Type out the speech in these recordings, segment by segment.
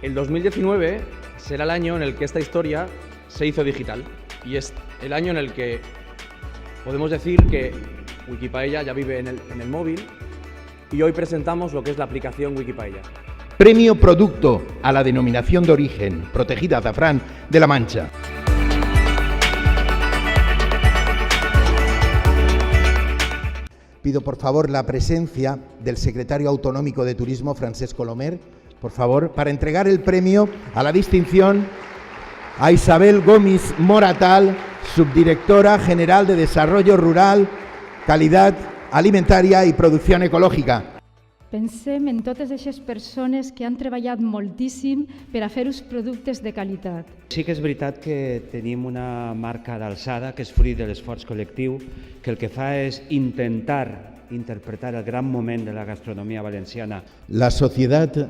El 2019 será el año en el que esta historia se hizo digital y es el año en el que podemos decir que Wikipaella ya vive en el móvil y hoy presentamos lo que es la aplicación Wikipaella. Premio Producto a la denominación de origen protegida Azafrán de la Mancha. Pido por favor la presencia del secretario autonómico de Turismo, Francesc Colomer, por favor, para entregar el premio a la distinción a Isabel Gomis Moratal, subdirectora general de Desarrollo Rural, Calidad Alimentaria i Producció Ecològica. Pensem en totes aquestes persones que han treballat moltíssim per a fer uns productes de qualitat. Sí que és veritat que tenim una marca d'alçada que és fruit de l'esforç col·lectiu, que el que fa és intentar interpretar el gran moment de la gastronomia valenciana. La sociedad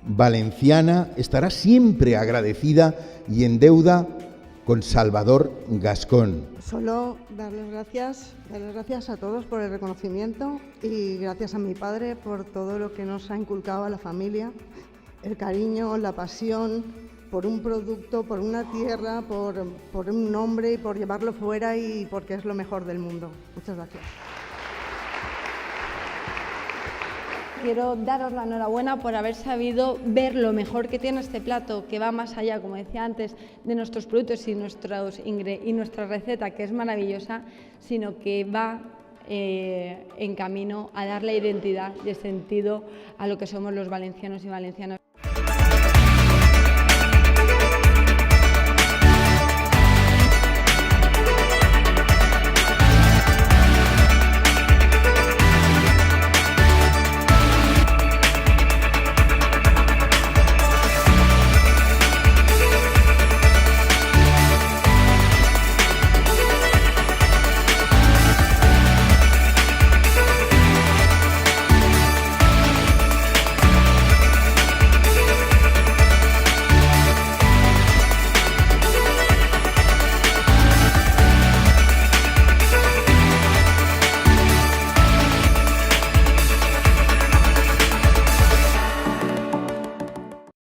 valenciana estará siempre agradecida y en deuda con Salvador Gascón. Solo darles gracias a todos por el reconocimiento y gracias a mi padre por todo lo que nos ha inculcado a la familia, el cariño, la pasión por un producto, por una tierra, por un nombre y por llevarlo fuera y porque es lo mejor del mundo. Muchas gracias. Quiero daros la enhorabuena por haber sabido ver lo mejor que tiene este plato, que va más allá, como decía antes, de nuestros productos y nuestra receta, que es maravillosa, sino que va en camino a darle identidad y sentido a lo que somos los valencianos y valencianas.